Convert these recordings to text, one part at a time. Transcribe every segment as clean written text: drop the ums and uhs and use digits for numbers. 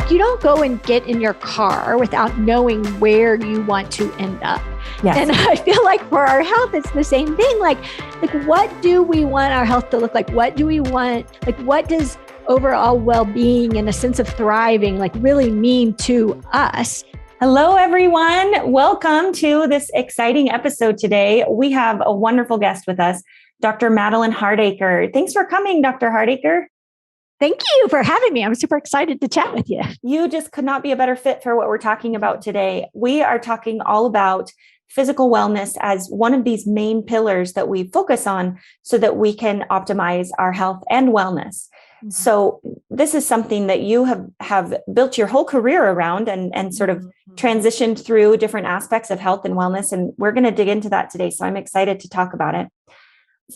You don't go and get in your car without knowing where you want to end up. Yes. And I feel like for our health, it's the same thing. Like what do we want our health to look like? What do we want? Like, what does overall well-being and a sense of thriving like really mean to us? Hello, everyone. Welcome to this exciting episode today. We have a wonderful guest with us, Dr. Madeline Hardacre. Thanks for coming, Dr. Hardacre. Thank you for having me. I'm super excited to chat with you. You just could not be a better fit for what we're talking about today. We are talking all about physical wellness as one of these main pillars that we focus on so that we can optimize our health and wellness. Mm-hmm. So this is something that you have built your whole career around and sort of transitioned through different aspects of health and wellness. And we're going to dig into that today. So I'm excited to talk about it.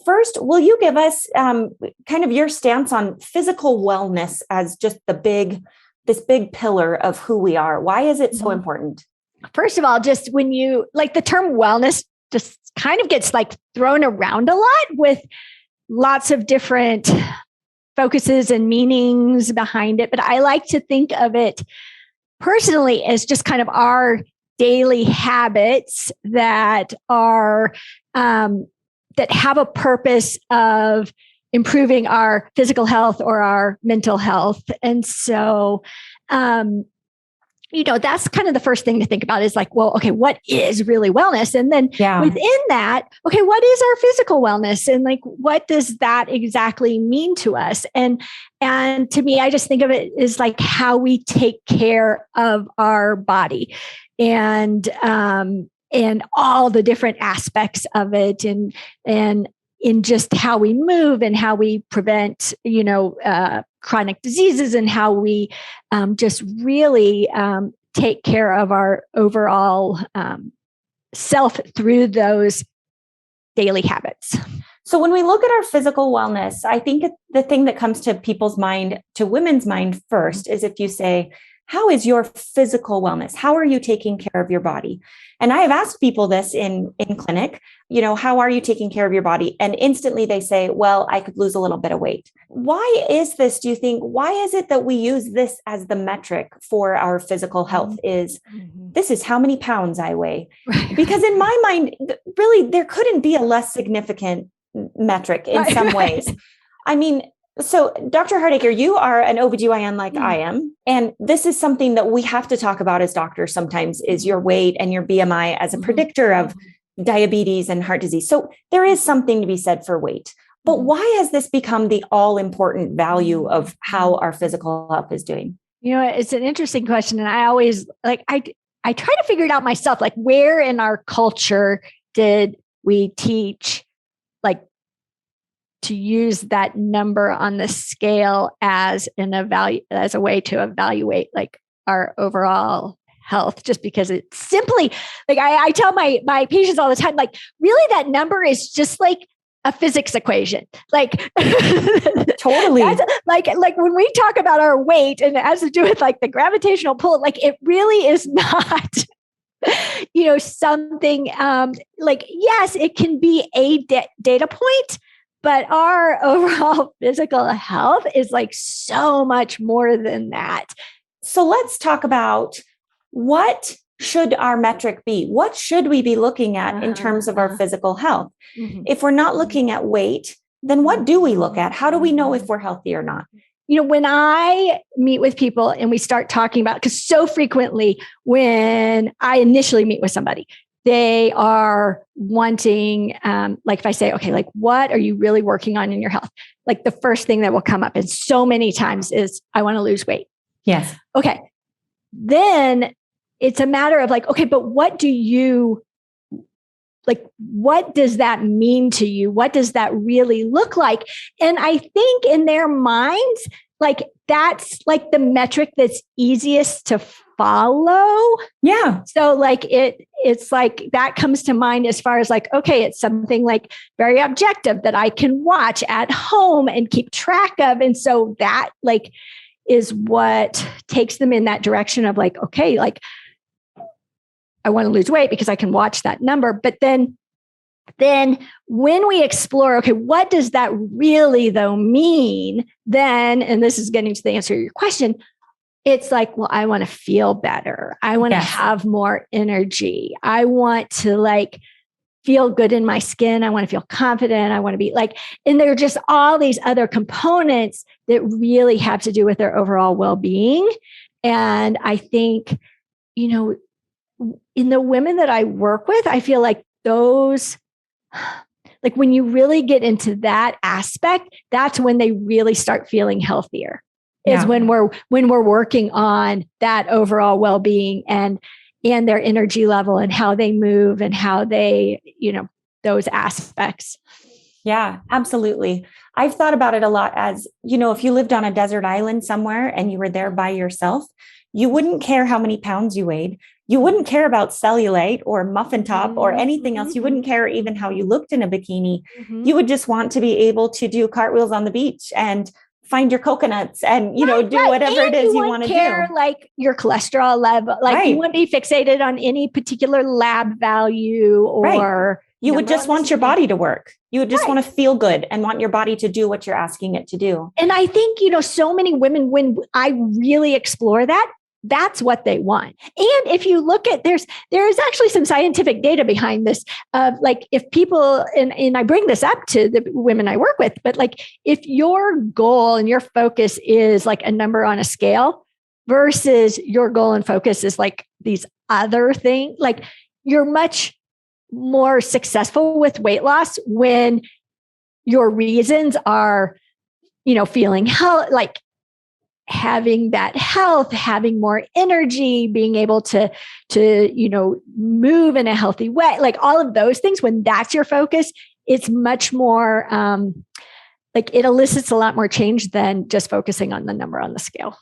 First, will you give us kind of your stance on physical wellness as just this big pillar of who we are? Why is it so important? First of all, just when you like the term wellness just kind of gets like thrown around a lot with lots of different focuses and meanings behind it. But I like to think of it personally as just kind of our daily habits that are that have a purpose of improving our physical health or our mental health. And so, that's kind of the first thing to think about is like, well, okay, what is really wellness? And then within that, okay, what is our physical wellness? And like, what does that exactly mean to us? And to me, I just think of it as like how we take care of our body and all the different aspects of it and in just how we move and how we prevent, chronic diseases and how we just really take care of our overall self through those daily habits. So when we look at our physical wellness, I think the thing that comes to people's mind, to women's mind first, is if you say, how is your physical wellness? How are you taking care of your body? And I have asked people this in clinic, how are you taking care of your body? And instantly they say, well, I could lose a little bit of weight. Why is this, do you think? Why is it that we use this as the metric for our physical health this is how many pounds I weigh? Because in my mind, really, there couldn't be a less significant metric in some ways. I mean, so Dr. Hardacre, you are an OB-GYN like I am. And this is something that we have to talk about as doctors sometimes is your weight and your BMI as a predictor of diabetes and heart disease. So there is something to be said for weight. But why has this become the all-important value of how our physical health is doing? It's an interesting question. And I always I try to figure it out myself, like where in our culture did we teach to use that number on the scale as a way to evaluate like our overall health, just because it's simply like I tell my patients all the time, like really that number is just like a physics equation. Like totally. Like when we talk about our weight and it has to do with like the gravitational pull, like it really is not something yes, it can be a data point. But our overall physical health is like so much more than that. So let's talk about what should our metric be? What should we be looking at in terms of our physical health? If we're not looking at weight, then what do we look at? How do we know if we're healthy or not? When I meet with people and we start talking about, because so frequently when I initially meet with somebody, they are wanting, like if I say, okay, like what are you really working on in your health? Like the first thing that will come up and so many times is, I want to lose weight. Yes. Okay. Then it's a matter of like, okay, but what does that mean to you? What does that really look like? And I think in their minds, like that's like the metric that's easiest to follow. Yeah. So like it's like that comes to mind as far as like, okay, it's something like very objective that I can watch at home and keep track of. And so that like is what takes them in that direction of like, okay, like I want to lose weight because I can watch that number. But then then when we explore, okay, what does that really though mean? Then, and this is getting to the answer to your question, it's like, well, I want to feel better. I want to have more energy. I want to like feel good in my skin. I want to feel confident. I want to be like, and there are just all these other components that really have to do with their overall well-being. And I think, you know, in the women that I work with, I feel like those, like when you really get into that aspect, that's when they really start feeling healthier. Is when we're working on that overall well-being and their energy level and how they move and how they, you know, those aspects. Yeah, absolutely. I've thought about it a lot as, you know, if you lived on a desert island somewhere and you were there by yourself, you wouldn't care how many pounds you weighed. You wouldn't care about cellulite or muffin top or anything else. You wouldn't care even how you looked in a bikini. You would just want to be able to do cartwheels on the beach and find your coconuts and, you know, do whatever it is you want to do. Like your cholesterol level, like you wouldn't be fixated on any particular lab value or you would just want your body to work. You would just want to feel good and want your body to do what you're asking it to do. And I think, you know, so many women, when I really explore that, that's what they want. And if you look at, there's actually some scientific data behind this. Like if people, and I bring this up to the women I work with, but like if your goal and your focus is like a number on a scale versus your goal and focus is like these other things, like you're much more successful with weight loss when your reasons are, you know, feeling like having that health, having more energy, being able to, you know, move in a healthy way, like all of those things, when that's your focus, it's much more, like it elicits a lot more change than just focusing on the number on the scale.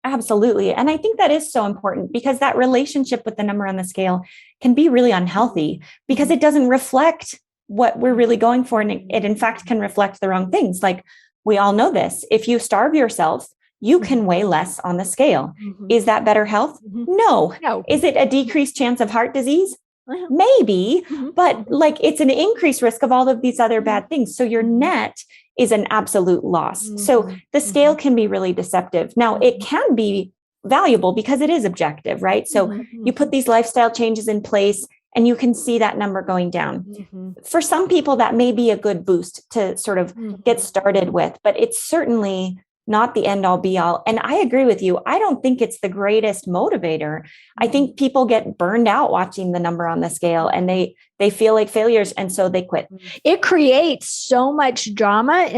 Absolutely. And I think that is so important because that relationship with the number on the scale can be really unhealthy because it doesn't reflect what we're really going for. And it in fact can reflect the wrong things. Like we all know this, if you starve yourself, you can weigh less on the scale. Is that better health? No. Is it a decreased chance of heart disease? Maybe, but like it's an increased risk of all of these other bad things. So your net is an absolute loss. So the scale can be really deceptive. Now it can be valuable because it is objective, right? So you put these lifestyle changes in place and you can see that number going down. For some people, that may be a good boost to sort of get started with, but it's certainly not the end all be all. And I agree with you. I don't think it's the greatest motivator. I think people get burned out watching the number on the scale and they feel like failures. And so they quit. It creates so much drama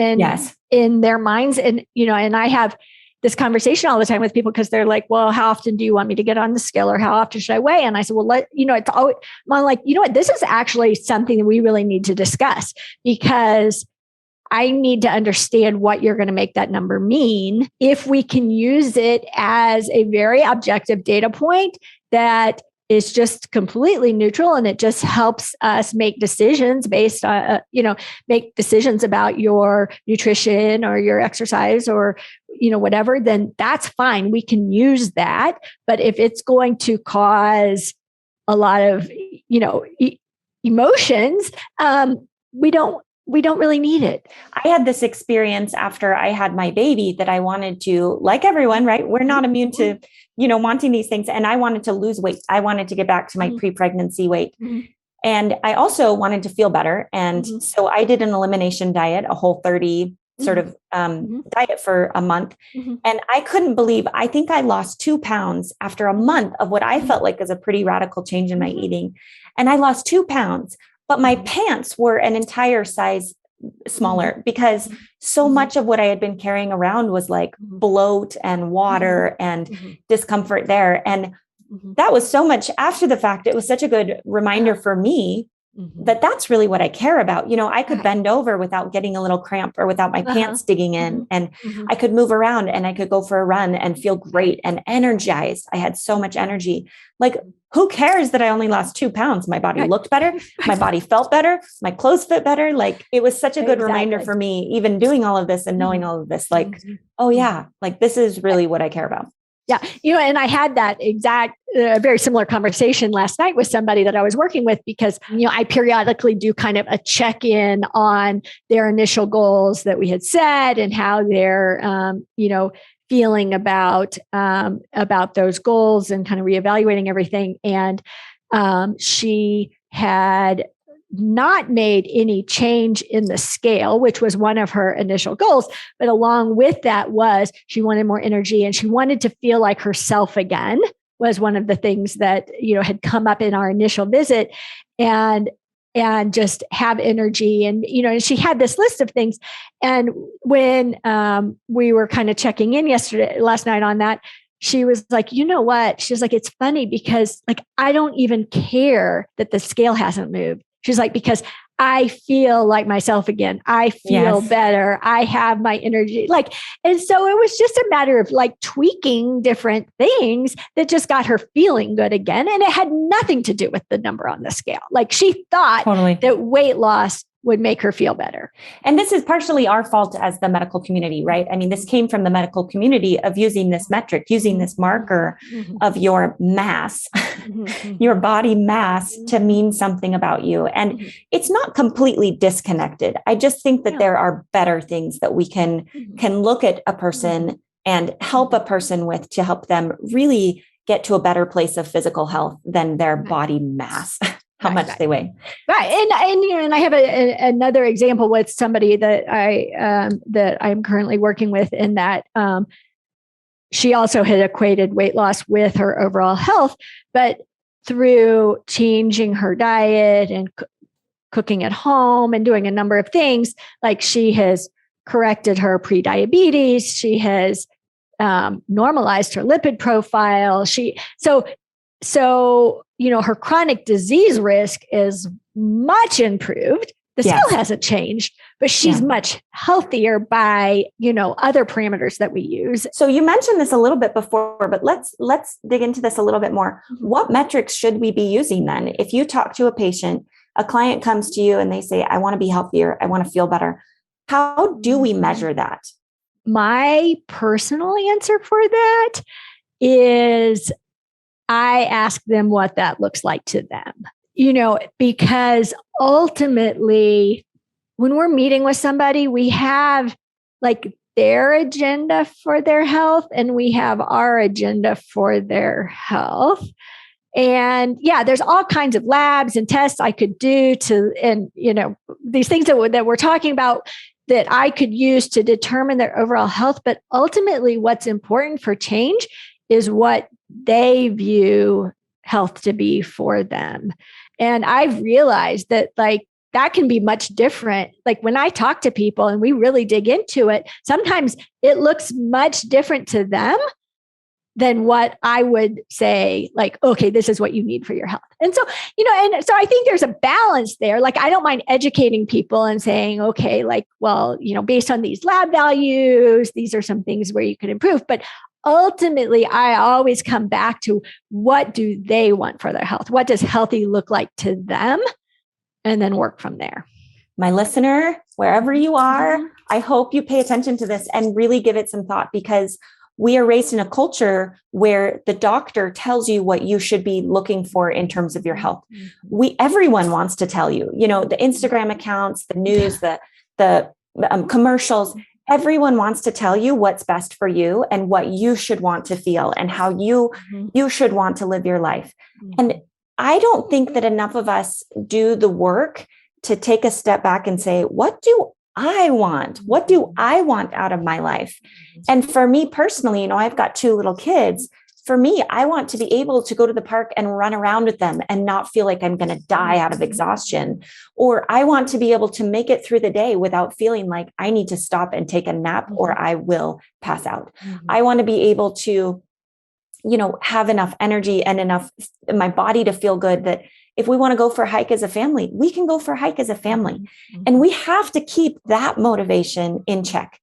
in their minds. And, you know, and I have this conversation all the time with people because they're like, well, how often do you want me to get on the scale or how often should I weigh? And I said, well, it's always, I'm like, you know what, this is actually something that we really need to discuss because I need to understand what you're going to make that number mean. If we can use it as a very objective data point that is just completely neutral and it just helps us make decisions based on, make decisions about your nutrition or your exercise or, whatever, then that's fine. We can use that. But if it's going to cause a lot of, emotions, we don't really need it. I had this experience after I had my baby that I wanted to, like everyone, right? We're not immune to, wanting these things. And I wanted to lose weight. I wanted to get back to my pre-pregnancy weight. And I also wanted to feel better. And so I did an elimination diet, a Whole30 sort of diet for a month. And I couldn't believe, I think I lost 2 pounds after a month of what I felt like was a pretty radical change in my eating. And I lost 2 pounds. But my pants were an entire size smaller because so much of what I had been carrying around was like bloat and water and discomfort there. And that was so much after the fact. It was such a good reminder for me that that's really what I care about. I could bend over without getting a little cramp or without my pants digging in, and I could move around and I could go for a run and feel great and energized. I had so much energy. Like, who cares that I only lost 2 pounds? My body looked better. My body felt better. My clothes fit better. Like, it was such a good reminder for me, even doing all of this and knowing all of this, like, oh yeah, like this is really what I care about. Yeah. And I had that exact, very similar conversation last night with somebody that I was working with, because, I periodically do kind of a check-in on their initial goals that we had set and how they're, feeling about those goals and kind of reevaluating everything. And she had not made any change in the scale, which was one of her initial goals. But along with that was she wanted more energy and she wanted to feel like herself again, was one of the things that, had come up in our initial visit, and just have energy. And, and she had this list of things. And when we were kind of checking in last night on that, she was like, you know what? She's like, it's funny because like, I don't even care that the scale hasn't moved. She's like, because I feel like myself again. I feel better. I have my energy. And so it was just a matter of like tweaking different things that just got her feeling good again. And it had nothing to do with the number on the scale. Like she thought that weight loss would make her feel better. And this is partially our fault as the medical community, right? I mean, this came from the medical community of using this metric, using this marker of your mass, your body mass to mean something about you. And it's not completely disconnected. I just think that there are better things that we can look at a person and help a person with to help them really get to a better place of physical health than their body mass. How much they weigh. Right. And I have another example with somebody that I'm currently working with, in that she also had equated weight loss with her overall health, but through changing her diet and cooking at home and doing a number of things, like she has corrected her prediabetes, she has normalized her lipid profile. So, her chronic disease risk is much improved. The scale hasn't changed, but she's much healthier by, other parameters that we use. So you mentioned this a little bit before, but let's dig into this a little bit more. What metrics should we be using then? If you talk to a patient, a client comes to you and they say, I want to be healthier, I want to feel better. How do we measure that? My personal answer for that is I ask them what that looks like to them, because ultimately when we're meeting with somebody, we have like their agenda for their health and we have our agenda for their health. And there's all kinds of labs and tests I could do these things that we're talking about that I could use to determine their overall health. But ultimately what's important for change is what they view health to be for them. And I've realized that that can be much different. Like when I talk to people and we really dig into it, sometimes it looks much different to them than what I would say, like, okay, this is what you need for your health. And so, so I think there's a balance there. Like, I don't mind educating people and saying, okay, based on these lab values, these are some things where you can improve. But ultimately, I always come back to what do they want for their health? What does healthy look like to them? And then work from there. My listener, wherever you are, I hope you pay attention to this and really give it some thought, because we are raised in a culture where the doctor tells you what you should be looking for in terms of your health. Everyone wants to tell you, the Instagram accounts, the news, the commercials. Everyone wants to tell you what's best for you and what you should want to feel and how you should want to live your life. And I don't think that enough of us do the work to take a step back and say, what do I want? What do I want out of my life? And for me personally, I've got 2 little kids. For me, I want to be able to go to the park and run around with them and not feel like I'm going to die out of exhaustion. Or I want to be able to make it through the day without feeling like I need to stop and take a nap or I will pass out. I want to be able to, have enough energy and enough in my body to feel good that if we want to go for a hike as a family, we can go for a hike as a family. And we have to keep that motivation in check.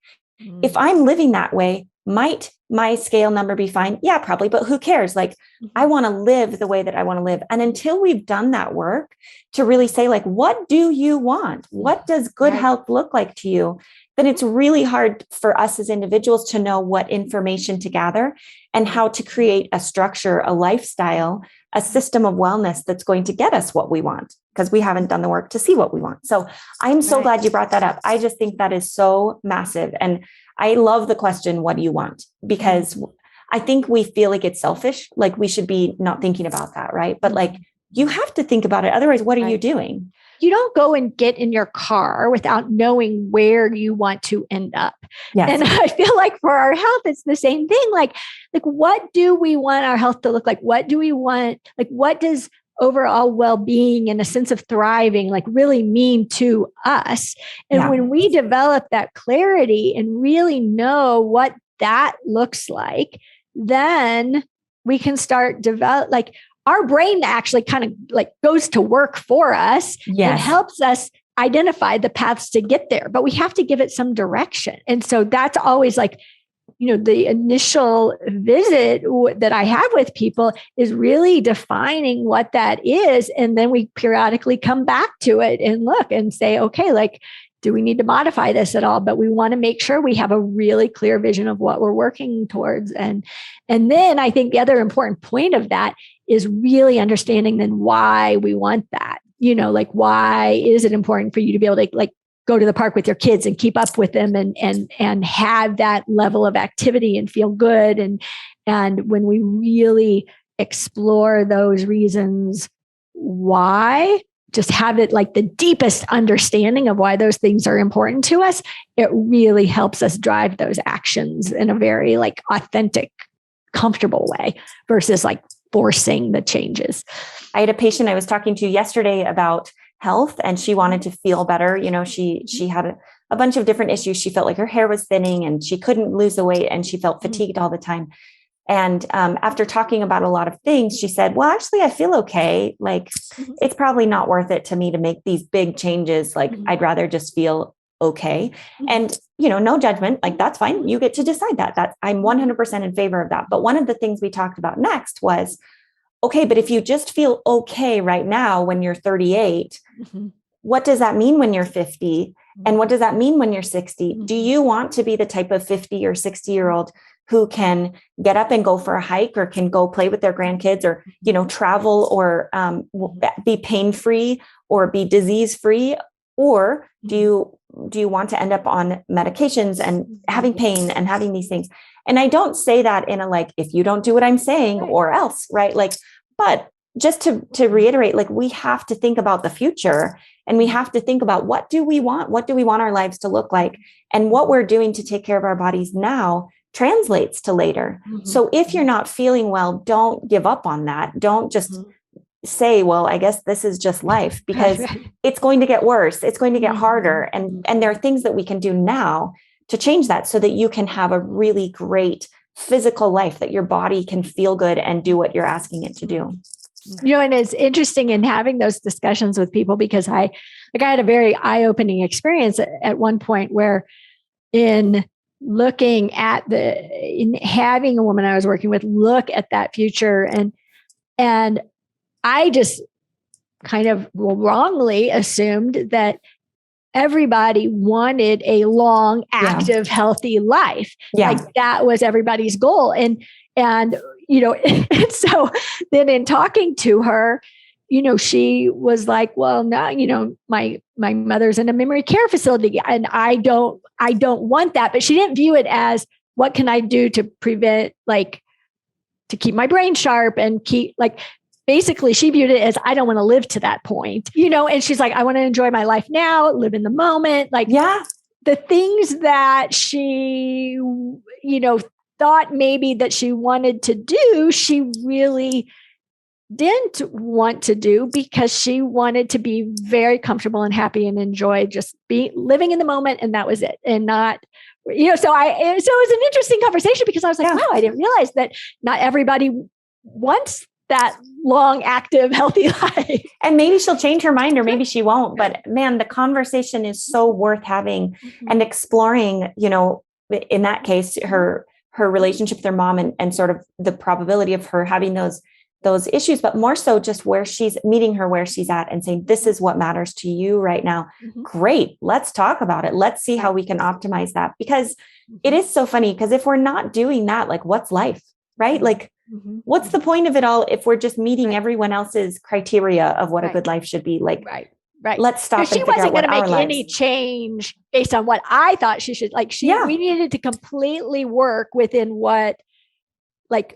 If I'm living that way, might my scale number be fine? Yeah, probably, but who cares? Like, I want to live the way that I want to live. And until we've done that work to really say, like, what do you want? What does good health look like to you? then it's really hard for us as individuals to know what information to gather and how to create a structure, a lifestyle, a system of wellness that's going to get us what we want, because we haven't done the work to see what we want. So I'm so glad you brought that up. I just think that is so massive. And I love the question, what do you want? Because I think we feel like it's selfish, like we should be not thinking about that, right? But like, you have to think about it. Otherwise, what are you doing? You don't go and get in your car without knowing where you want to end up. Yes. And I feel like for our health, it's the same thing. Like, what do we want our health to look like? What do we want? Like, what does overall well-being and a sense of thriving like really mean to us? And when we develop that clarity and really know what that looks like, then we can start develop, like, our brain actually kind of like goes to work for us. Yes. It helps us identify the paths to get there, but we have to give it some direction. And so that's always like, the initial visit that I have with people is really defining what that is. And then we periodically come back to it and look and say, okay, like, do we need to modify this at all? But we want to make sure we have a really clear vision of what we're working towards. And then I think the other important point of that is really understanding then why we want that. Like, why is it important for you to be able to like go to the park with your kids and keep up with them and have that level of activity and feel good. And when we really explore those reasons, why, just have it like the deepest understanding of why those things are important to us, it really helps us drive those actions in a very like authentic, comfortable way versus like forcing the changes. I had a patient I was talking to yesterday about health, and she wanted to feel better. She had a bunch of different issues. She felt like her hair was thinning and she couldn't lose the weight, and she felt fatigued all the time. And after talking about a lot of things, she said, well, actually, I feel okay. Like, it's probably not worth it to me to make these big changes. Like, I'd rather just feel okay. And, no judgment, like, that's fine. You get to decide that. I'm 100% in favor of that. But one of the things we talked about next was, okay, but if you just feel okay right now when you're 38, what does that mean when you're 50? And what does that mean when you're 60? Do you want to be the type of 50 or 60-year-old who can get up and go for a hike, or can go play with their grandkids, or, travel, or be pain-free, or be disease-free? Or do you want to end up on medications and having pain and having these things? And I don't say that in a, like, if you don't do what I'm saying, or else, right? Like, but just to reiterate, like, we have to think about the future, and we have to think about, what do we want? What do we want our lives to look like? And what we're doing to take care of our bodies now translates to later. So if you're not feeling well, don't give up on that. Don't just say, well, I guess this is just life, because it's going to get worse. It's going to get harder. And there are things that we can do now to change that, so that you can have a really great physical life, that your body can feel good and do what you're asking it to do. And it's interesting in having those discussions with people, because I had a very eye-opening experience at one point where, in looking at in having a woman I was working with look at that future, and I just kind of wrongly assumed that everybody wanted a long, active, healthy life. Like, that was everybody's goal. And and so then in talking to her, she was like, well, no, my mother's in a memory care facility, and I don't want that. But she didn't view it as, what can I do to prevent, like, to keep my brain sharp and keep, like, basically she viewed it as, I don't want to live to that point, and she's like, I want to enjoy my life now, live in the moment. Like, the things that she, thought maybe that she wanted to do, she really didn't want to do, because she wanted to be very comfortable and happy and enjoy just living in the moment. And that was it. And not, so it was an interesting conversation, because I was like, wow, I didn't realize that not everybody wants that long, active, healthy life. And maybe she'll change her mind, or maybe she won't. But man, the conversation is so worth having and exploring, in that case, her relationship with her mom, and sort of the probability of her having those those issues, but more so just where she's meeting her, where she's at, and saying, this is what matters to you right now. Great. Let's talk about it. Let's see how we can optimize that, because it is so funny, because if we're not doing that, like, what's life, right? Like, what's the point of it all if we're just meeting everyone else's criteria of what a good life should be? Like, let's stop. She wasn't going to make any change based on what I thought she should, like, we needed to completely work within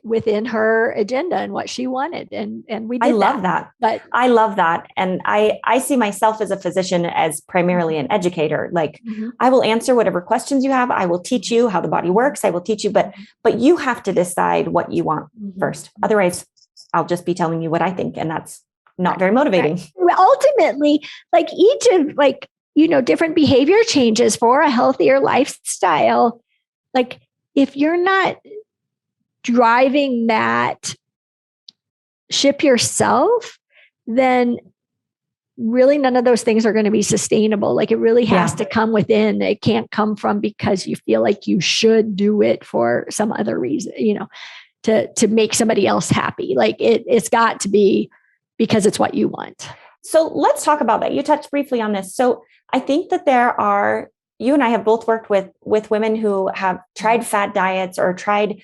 within her agenda and what she wanted. And we did. I love that. But I love that. And I see myself as a physician as primarily an educator. Like, I will answer whatever questions you have. I will teach you how the body works. I will teach you, but you have to decide what you want first. Otherwise, I'll just be telling you what I think. And that's not very motivating. Ultimately, like, each of different behavior changes for a healthier lifestyle. Like, if you're not driving that ship yourself, then really none of those things are going to be sustainable. Like, it really has to come within. It can't come from because you feel like you should do it for some other reason, to make somebody else happy. Like, it's got to be because it's what you want. So let's talk about that. You touched briefly on this. So I think that you and I have both worked with women who have tried fad diets or tried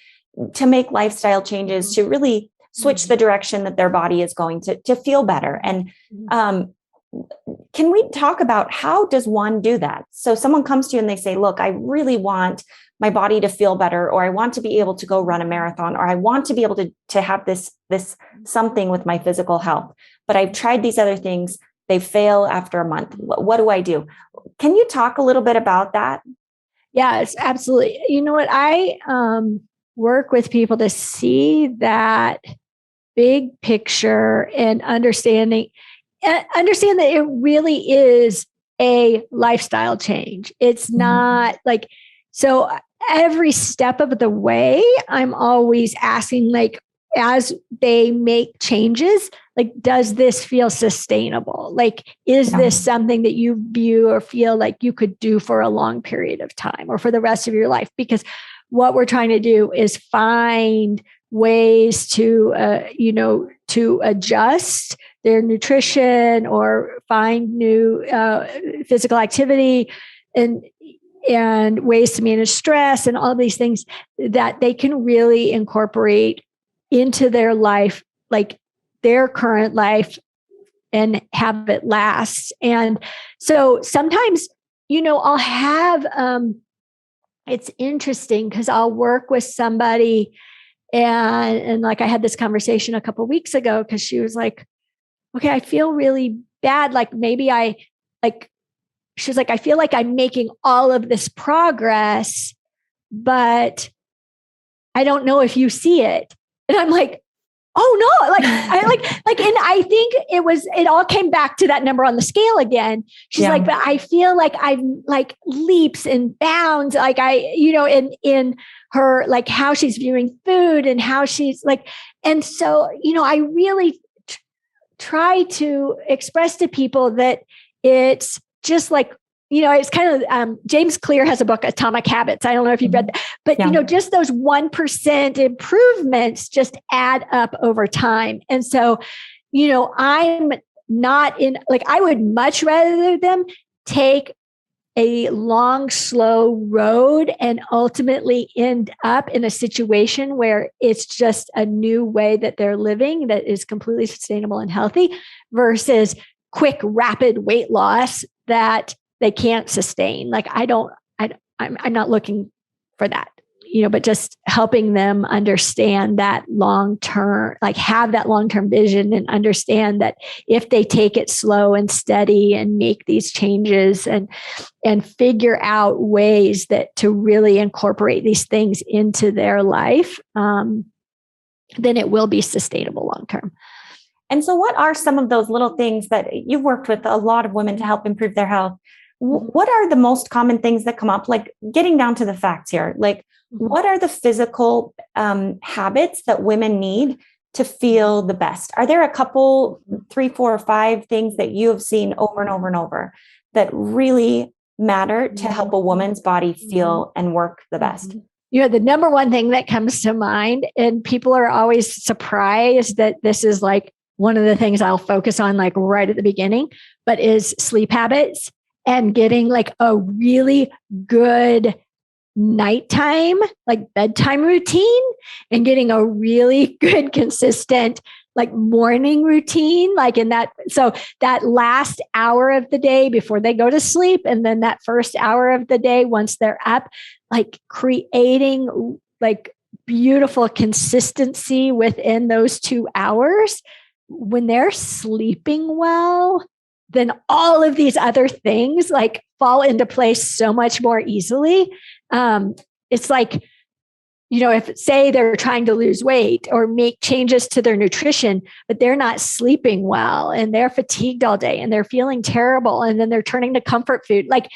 to make lifestyle changes to really switch the direction that their body is going to feel better. And can we talk about, how does one do that? So someone comes to you and they say, look, I really want my body to feel better, or I want to be able to go run a marathon, or I want to be able to have this something with my physical health, but I've tried these other things. They fail after a month. What do I do? Can you talk a little bit about that? Yes, absolutely. You know what? I work with people to see that big picture and understand that it really is a lifestyle change. It's not like, so every step of the way, I'm always asking, like, as they make changes, like, does this feel sustainable? Like, is this something that you view or feel like you could do for a long period of time or for the rest of your life? Because what we're trying to do is find ways to adjust their nutrition or find new physical activity and ways to manage stress and all these things that they can really incorporate into their life, like their current life, and have it last. And so sometimes, I'll have, it's interesting because I'll work with somebody and like, I had this conversation a couple of weeks ago because she was like, okay, I feel really bad. Like, she's like, I feel like I'm making all of this progress, but I don't know if you see it. And I'm like, oh no, and I think it all came back to that number on the scale again. She's like, but I feel like I'm like leaps and bounds, like in her, like how she's viewing food and how she's like, and so, I really try to express to people that it's just like, it's kind of, James Clear has a book, Atomic Habits. I don't know if you've read that, but just those 1% improvements just add up over time. And so, I'm not in, like, I would much rather them take a long, slow road and ultimately end up in a situation where it's just a new way that they're living that is completely sustainable and healthy versus quick, rapid weight loss that they can't sustain. Like, I'm not looking for that, but just helping them understand that long-term, like have that long-term vision and understand that if they take it slow and steady and make these changes and figure out ways that to really incorporate these things into their life, then it will be sustainable long-term. And so what are some of those little things that you've worked with a lot of women to help improve their health? What are the most common things that come up? Like, getting down to the facts here, like, what are the physical habits that women need to feel the best? Are there a couple, 3, 4, or 5 things that you have seen over and over and over that really matter to help a woman's body feel and work the best? the number one thing that comes to mind, and people are always surprised that this is like one of the things I'll focus on like right at the beginning, but is sleep habits and getting like a really good nighttime, like bedtime routine, and getting a really good, consistent, like morning routine, like in that. So that last hour of the day before they go to sleep, and then that first hour of the day once they're up, like creating like beautiful consistency within those 2 hours. When they're sleeping well, then all of these other things like fall into place so much more easily. It's like, if say they're trying to lose weight or make changes to their nutrition, but they're not sleeping well and they're fatigued all day and they're feeling terrible, and then they're turning to comfort food. Like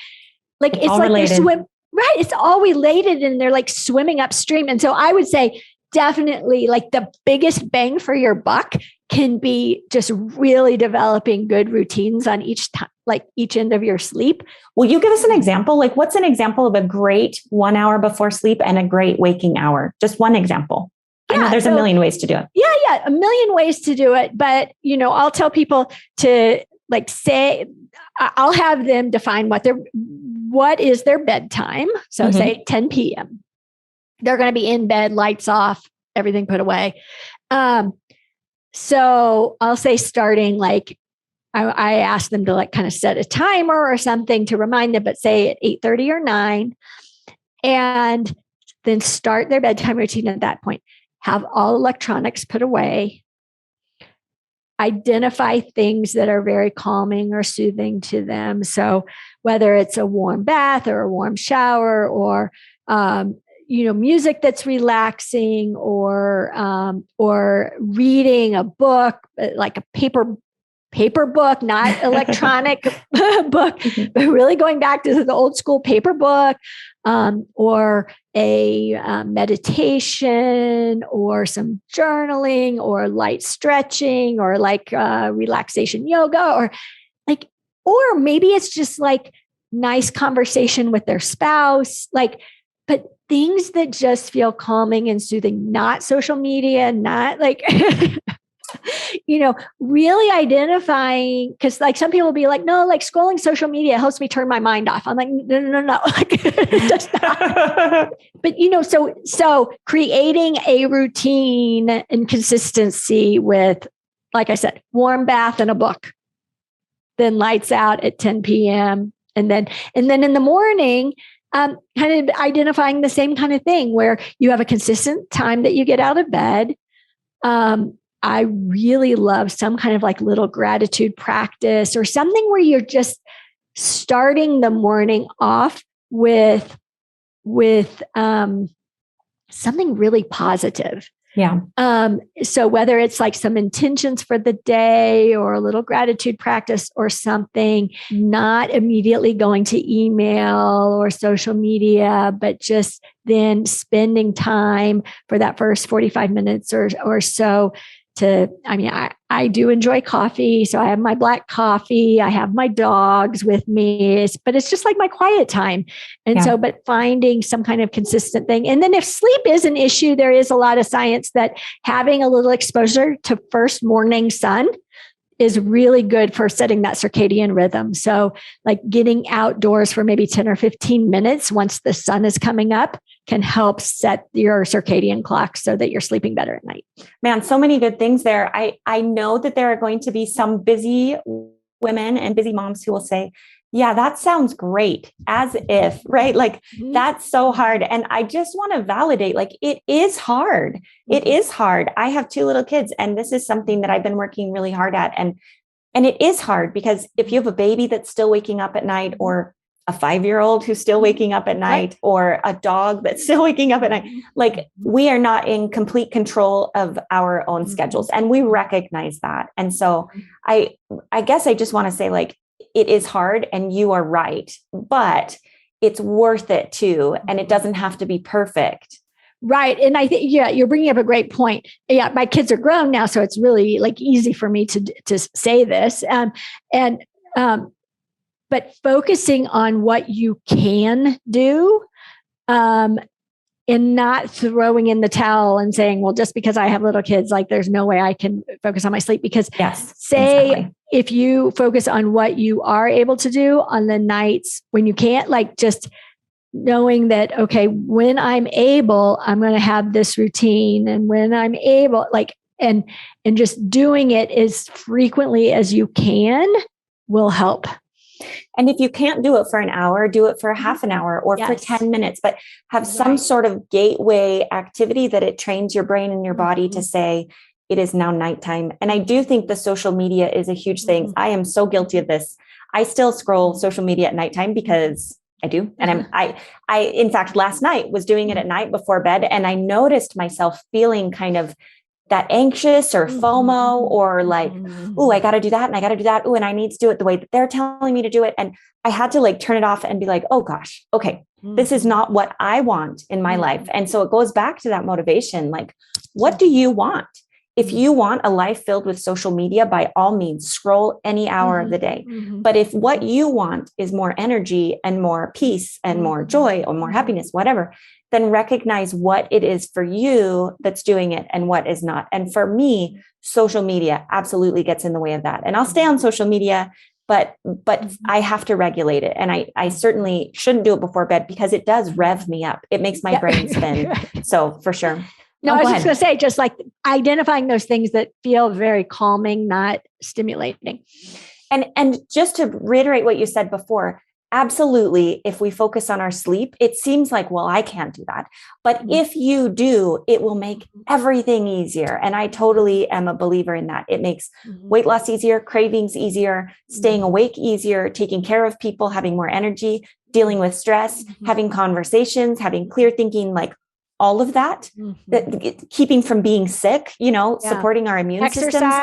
it's like they swim, right? It's all related, and they're like swimming upstream. And so I would say definitely like the biggest bang for your buck can be just really developing good routines on each time, like each end of your sleep. Will you give us an example? Like, what's an example of a great 1 hour before sleep and a great waking hour? Just one example. Yeah, I know there's a million ways to do it. Yeah, a million ways to do it. But, I'll tell people to like say, I'll have them define what is their bedtime. So say 10 p.m. They're going to be in bed, lights off, everything put away. So I'll say starting like, I ask them to like kind of set a timer or something to remind them, but say at 8:30 or 9, and then start their bedtime routine at that point. Have all electronics put away. Identify things that are very calming or soothing to them. So whether it's a warm bath or a warm shower, or music that's relaxing, or reading a book, like a paper book, not electronic book, but really going back to the old school paper book, or a meditation, or some journaling, or light stretching, or like relaxation yoga, or maybe it's just like nice conversation with their spouse, but things that just feel calming and soothing, not social media, not like, really identifying, because like some people will be like, no, like scrolling social media helps me turn my mind off. I'm like, no. Like, it does not. But, so creating a routine and consistency with, like I said, warm bath and a book, then lights out at 10 p.m. And then in the morning, kind of identifying the same kind of thing where you have a consistent time that you get out of bed. I really love some kind of like little gratitude practice or something where you're just starting the morning off with something really positive. Yeah. So whether it's like some intentions for the day or a little gratitude practice or something, not immediately going to email or social media, but just then spending time for that first 45 minutes or so I do enjoy coffee. So I have my black coffee. I have my dogs with me, but it's just like my quiet time. And so, but finding some kind of consistent thing. And then if sleep is an issue, there is a lot of science that having a little exposure to first morning sun is really good for setting that circadian rhythm. So like getting outdoors for maybe 10 or 15 minutes once the sun is coming up can help set your circadian clock so that you're sleeping better at night. Man, so many good things there. I know that there are going to be some busy women and busy moms who will say, yeah, that sounds great, as if, right? Like that's so hard. And I just want to validate, like it is hard. It is hard. I have 2 little kids, and this is something that I've been working really hard at. And it is hard because if you have a baby that's still waking up at night, or a 5-year-old who's still waking up at night, or a dog that's still waking up at night, like we are not in complete control of our own schedules. And we recognize that. And so I guess I just want to say, like, it is hard and you are right, but it's worth it too. And it doesn't have to be perfect. Right. And I think, you're bringing up a great point. Yeah. My kids are grown now, so it's really like easy for me to say this. But focusing on what you can do, and not throwing in the towel and saying, well, just because I have little kids, like there's no way I can focus on my sleep. Because exactly. If you focus on what you are able to do on the nights when you can't, like just knowing that, okay, when I'm able, I'm going to have this routine. And when I'm able, like, and just doing it as frequently as you can will help. And if you can't do it for an hour, do it for half an hour or for 10 minutes, but have some sort of gateway activity that it trains your brain and your body to say, it is now nighttime. And I do think the social media is a huge thing. I am so guilty of this. I still scroll social media at nighttime because I do. And I, in fact, last night was doing it at night before bed. And I noticed myself feeling kind of that anxious or FOMO or like, oh, I got to do that. And I got to do that. Oh, and I need to do it the way that they're telling me to do it. And I had to like turn it off and be like, oh gosh, okay, this is not what I want in my life. And so it goes back to that motivation. Like, what do you want? If you want a life filled with social media, by all means, scroll any hour of the day. But if what you want is more energy and more peace and more joy or more happiness, whatever, then recognize what it is for you that's doing it and what is not. And for me, social media absolutely gets in the way of that. And I'll stay on social media, but I have to regulate it. And I certainly shouldn't do it before bed because it does rev me up. It makes my brain spin. So for sure. No, I was just going to say, just like identifying those things that feel very calming, not stimulating. And just to reiterate what you said before, absolutely, if we focus on our sleep, it seems like, well, I can't do that. But if you do, it will make everything easier. And I totally am a believer in that. It makes weight loss easier, cravings easier, staying awake easier, taking care of people, having more energy, dealing with stress, having conversations, having clear thinking, like all of that, keeping from being sick, supporting our immune systems,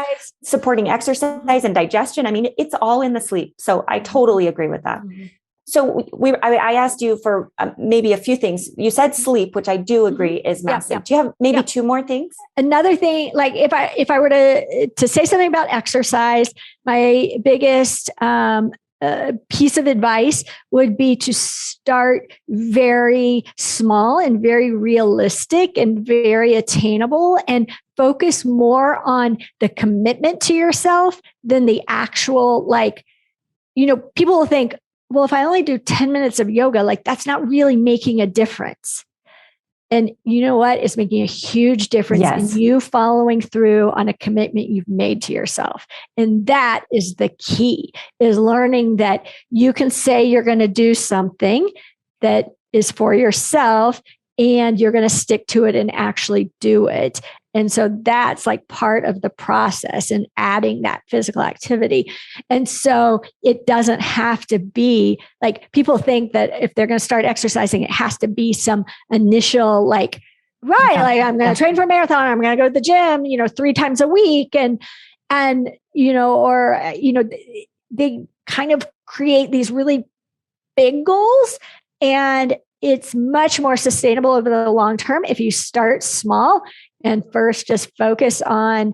supporting exercise and digestion. I mean, it's all in the sleep. So I totally agree with that. So I asked you for maybe a few things. You said sleep, which I do agree is massive. Do you have maybe two more things? Another thing, like if I were to say something about exercise, my biggest piece of advice would be to start very small and very realistic and very attainable, and focus more on the commitment to yourself than the actual, like, people will think, well, if I only do 10 minutes of yoga, like that's not really making a difference. And you know what? It's making a huge difference in you following through on a commitment you've made to yourself. And that is the key, is learning that you can say you're going to do something that is for yourself and you're going to stick to it and actually do it. And so that's like part of the process and adding that physical activity. And so it doesn't have to be like, people think that if they're going to start exercising, it has to be some initial like, like I'm going to train for a marathon. I'm going to go to the gym, 3 times a week. And they kind of create these really big goals, and it's much more sustainable over the long term if you start small and first just focus on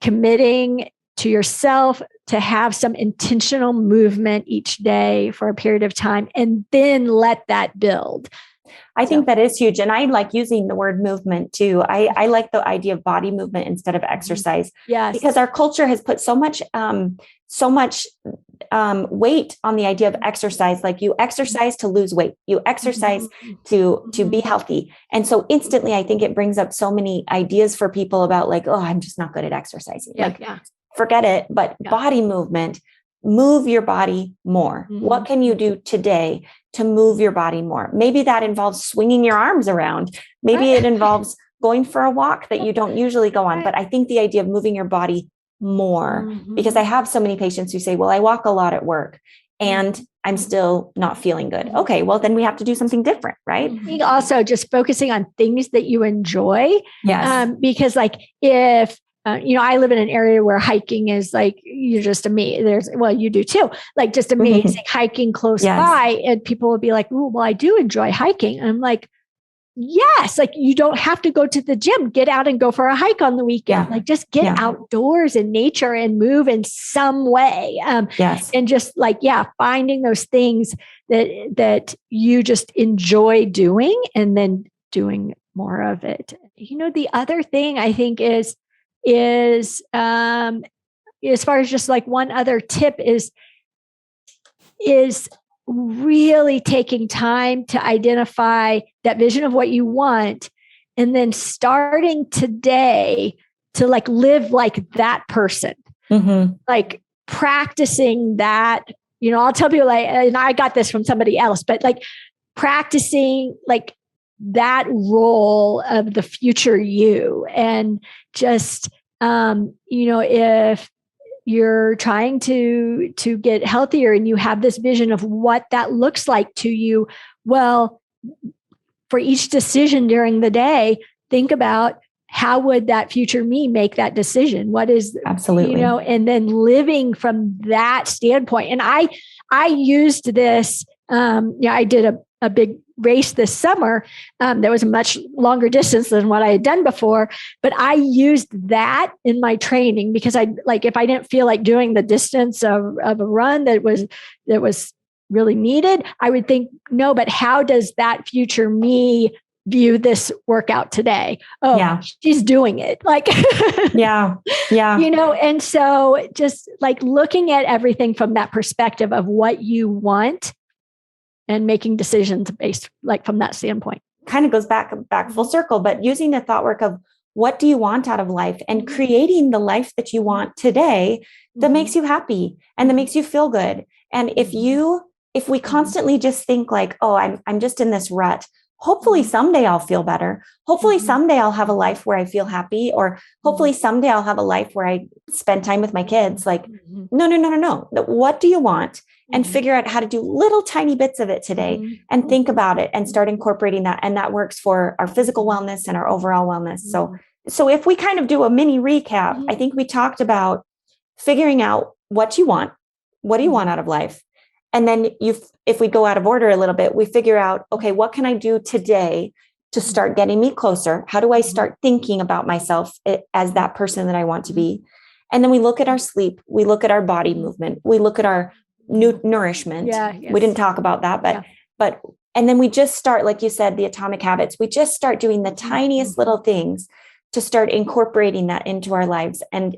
committing to yourself to have some intentional movement each day for a period of time, and then let that build. I think that is huge. And I like using the word movement too. I like the idea of body movement instead of exercise. Yes. Because our culture has put so much weight on the idea of exercise. Like you exercise to lose weight, you exercise to be healthy. And so instantly, I think it brings up so many ideas for people about like, oh, I'm just not good at exercising. Forget it. But body movement, move your body more. What can you do today to move your body more? Maybe that involves swinging your arms around. Maybe it involves going for a walk that you don't usually go on. But I think the idea of moving your body more, because I have so many patients who say, well, I walk a lot at work and I'm still not feeling good. Okay, well, then we have to do something different, right? I think also just focusing on things that you enjoy. Yes. Because like if, I live in an area where hiking is like, you're just amazing. You do too, like just amazing hiking close by. And people will be like, oh, well, I do enjoy hiking. And I'm like, yes, like you don't have to go to the gym, get out and go for a hike on the weekend. Like just get outdoors in nature and move in some way. And just like, finding those things that you just enjoy doing, and then doing more of it. The other thing I think is as far as just like one other tip is really taking time to identify that vision of what you want, and then starting today to like live like that person, like practicing that. I'll tell people, like, and I got this from somebody else, but like practicing like that role of the future you, and just, if you're trying to get healthier and you have this vision of what that looks like to you, well, for each decision during the day, think about how would that future me make that decision? What is, absolutely, and then living from that standpoint. And I used this, I did a big race this summer that was a much longer distance than what I had done before, but I used that in my training, because if I didn't feel like doing the distance of a run that was really needed, I would think, no, but how does that future me view this workout today? Oh, yeah, she's doing it. Like, yeah. And so just like looking at everything from that perspective of what you want and making decisions based like from that standpoint. Kind of goes back full circle, but using the thought work of what do you want out of life, and creating the life that you want today that makes you happy and that makes you feel good. And if we constantly just think like, oh, I'm just in this rut, hopefully someday I'll feel better. Hopefully someday I'll have a life where I feel happy, or hopefully someday I'll have a life where I spend time with my kids. Like, no. What do you want? And figure out how to do little tiny bits of it today, and think about it and start incorporating that. And that works for our physical wellness and our overall wellness. So if we kind of do a mini recap, I think we talked about figuring out what you want. What do you want out of life? And then if we go out of order a little bit, we figure out, okay, what can I do today to start getting me closer? How do I start thinking about myself as that person that I want to be? And then we look at our sleep, we look at our body movement, we look at our nourishment. We didn't talk about that, but, and then we just start, like you said, the atomic habits, we just start doing the tiniest little things to start incorporating that into our lives. And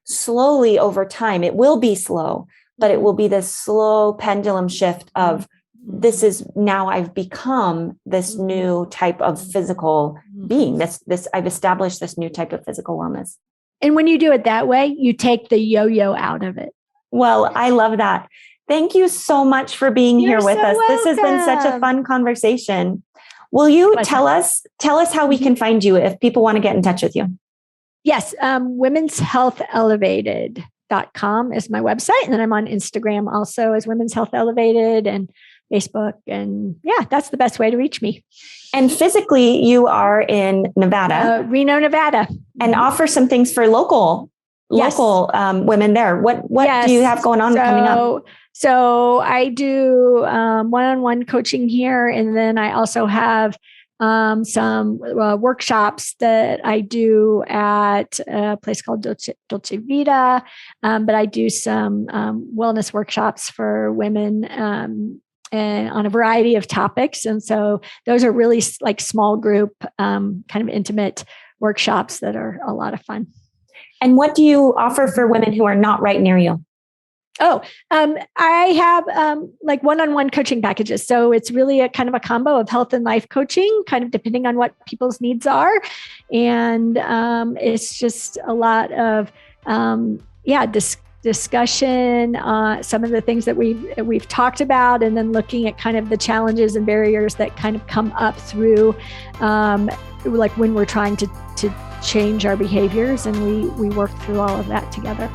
slowly over time, it will be slow, but it will be this slow pendulum shift of this is now I've become this new type of physical being. I've established this new type of physical wellness. And when you do it that way, you take the yo-yo out of it. Well, I love that. Thank you so much for being here with us. Welcome. This has been such a fun conversation. Will you tell us how we can find you if people want to get in touch with you? Yes. womenshealthelevated.com is my website. And then I'm on Instagram also as Women's Health Elevated, and Facebook. And that's the best way to reach me. And physically, you are in Nevada. Reno, Nevada. And offer some things for local women there. What do you have going on coming up? So I do one-on-one coaching here. And then I also have some workshops that I do at a place called Dolce Vita. But I do some wellness workshops for women and on a variety of topics. And so those are really like small group, kind of intimate workshops that are a lot of fun. And what do you offer for women who are not right near you? Oh, I have like one-on-one coaching packages. So it's really a kind of a combo of health and life coaching, kind of depending on what people's needs are. And it's just a lot of, discussion, some of the things that we've talked about, and then looking at kind of the challenges and barriers that kind of come up through, like when we're trying to change our behaviors, and we work through all of that together.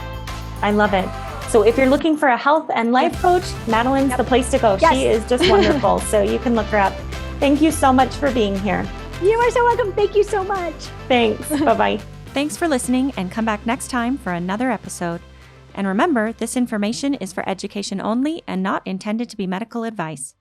I love it. So if you're looking for a health and life coach, Madeline's the place to go. Yes. She is just wonderful. So you can look her up. Thank you so much for being here. You are so welcome. Thank you so much. Thanks. Bye-bye. Thanks for listening, and come back next time for another episode. And remember, this information is for education only and not intended to be medical advice.